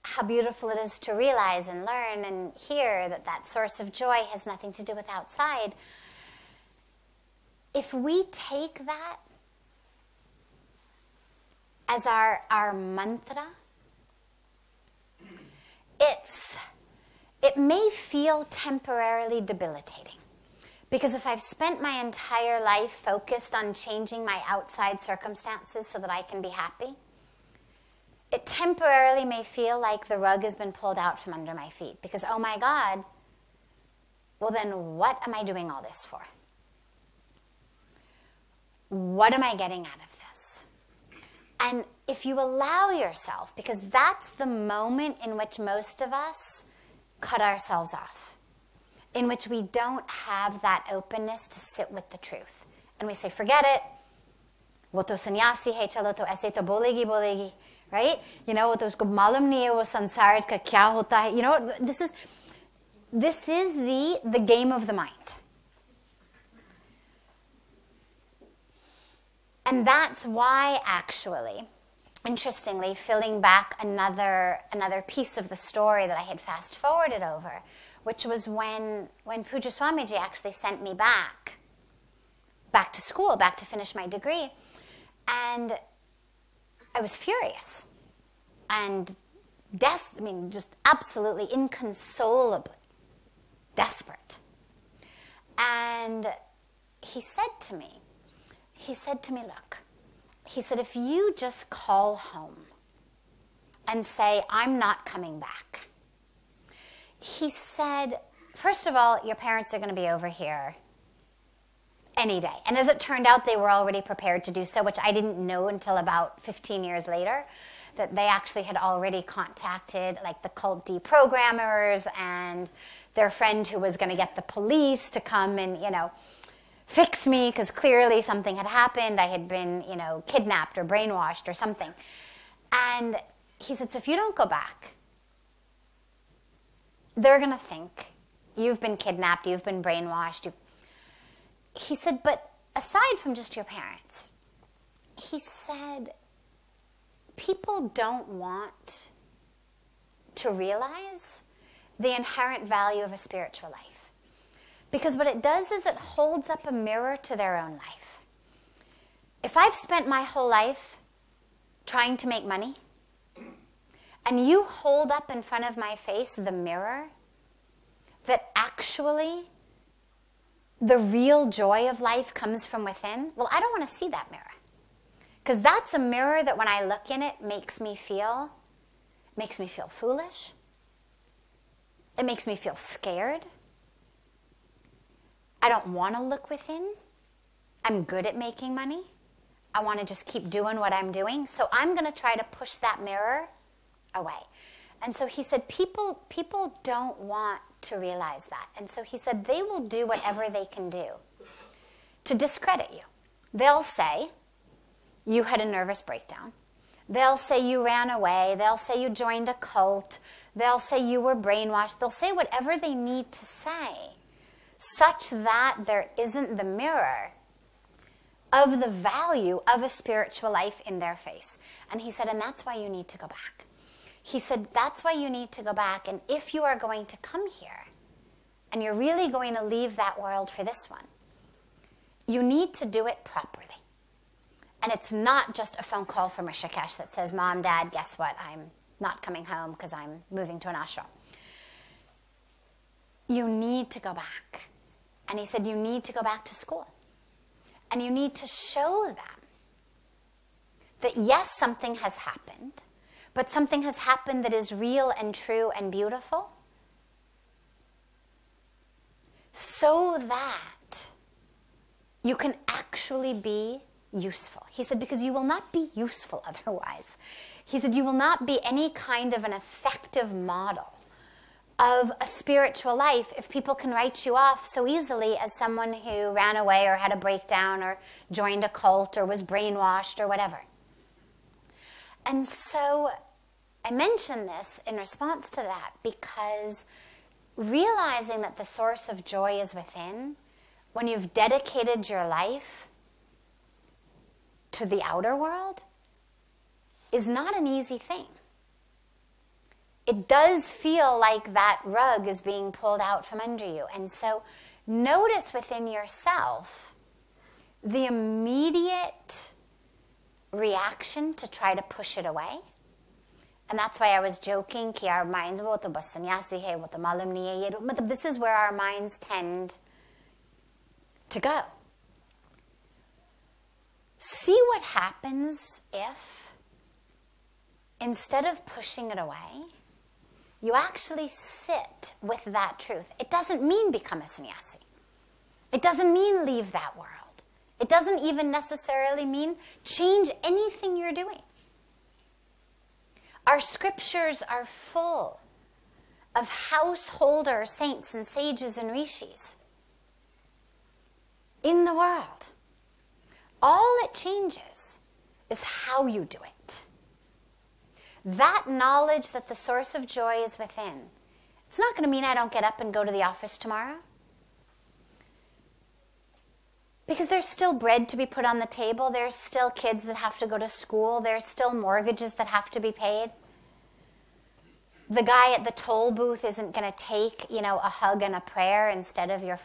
How beautiful it is to realize and learn and hear that that source of joy has nothing to do with outside. If we take that as our mantra, it may feel temporarily debilitating. Because if I've spent my entire life focused on changing my outside circumstances so that I can be happy, it temporarily may feel like the rug has been pulled out from under my feet. Because, oh my God, well then what am I doing all this for? What am I getting out of this? And if you allow yourself, because that's the moment in which most of us cut ourselves off, in which we don't have that openness to sit with the truth. And we say, forget it. Wo to sannyasi hai, chalo to aise to bolegi. Right? You know, to usko malum nahi hai wo sansar ka kya hota hai. You know, this is the game of the mind. And that's why, actually, interestingly, filling back another piece of the story that I had fast-forwarded over, which was when Pujya Swamiji actually sent me back to school, back to finish my degree. And I was furious and just absolutely inconsolably desperate. And he said to me, look, he said, if you just call home and say, I'm not coming back. He said, first of all, your parents are going to be over here any day. And as it turned out, they were already prepared to do so, which I didn't know until about 15 years later, that they actually had already contacted like the cult deprogrammers and their friend who was going to get the police to come and, fix me, because clearly something had happened. I had been, kidnapped or brainwashed or something. And he said, so if you don't go back, they're going to think you've been kidnapped, you've been brainwashed. He said, but aside from just your parents, he said, people don't want to realize the inherent value of a spiritual life. Because what it does is it holds up a mirror to their own life. If I've spent my whole life trying to make money, and you hold up in front of my face the mirror that actually the real joy of life comes from within, well, I don't want to see that mirror. Because that's a mirror that when I look in it makes me feel foolish. It makes me feel scared. I don't want to look within. I'm good at making money. I want to just keep doing what I'm doing. So I'm going to try to push that mirror away. And so he said, people don't want to realize that. And so he said, they will do whatever they can do to discredit you. They'll say you had a nervous breakdown. They'll say you ran away. They'll say you joined a cult. They'll say you were brainwashed. They'll say whatever they need to say, such that there isn't the mirror of the value of a spiritual life in their face. And he said, and that's why you need to go back. He said, that's why you need to go back. And if you are going to come here, and you're really going to leave that world for this one, you need to do it properly. And it's not just a phone call from Rishikesh that says, Mom, Dad, guess what? I'm not coming home because I'm moving to an ashram. You need to go back. And he said, you need to go back to school. And you need to show them that yes, something has happened, but something has happened that is real and true and beautiful, so that you can actually be useful. He said, because you will not be useful otherwise. He said, you will not be any kind of an effective model of a spiritual life if people can write you off so easily as someone who ran away or had a breakdown or joined a cult or was brainwashed or whatever. And so I mention this in response to that because realizing that the source of joy is within, when you've dedicated your life to the outer world is not an easy thing. It does feel like that rug is being pulled out from under you. And so notice within yourself the immediate reaction to try to push it away. And that's why I was joking, ki our minds, this is where our minds tend to go. See what happens if, instead of pushing it away, you actually sit with that truth. It doesn't mean become a sannyasi. It doesn't mean leave that world. It doesn't even necessarily mean change anything you're doing. Our scriptures are full of householder saints and sages and rishis in the world. All it changes is how you do it. That knowledge that the source of joy is within. It's not going to mean I don't get up and go to the office tomorrow. Because there's still bread to be put on the table. There's still kids that have to go to school. There's still mortgages that have to be paid. The guy at the toll booth isn't going to take, a hug and a prayer instead of your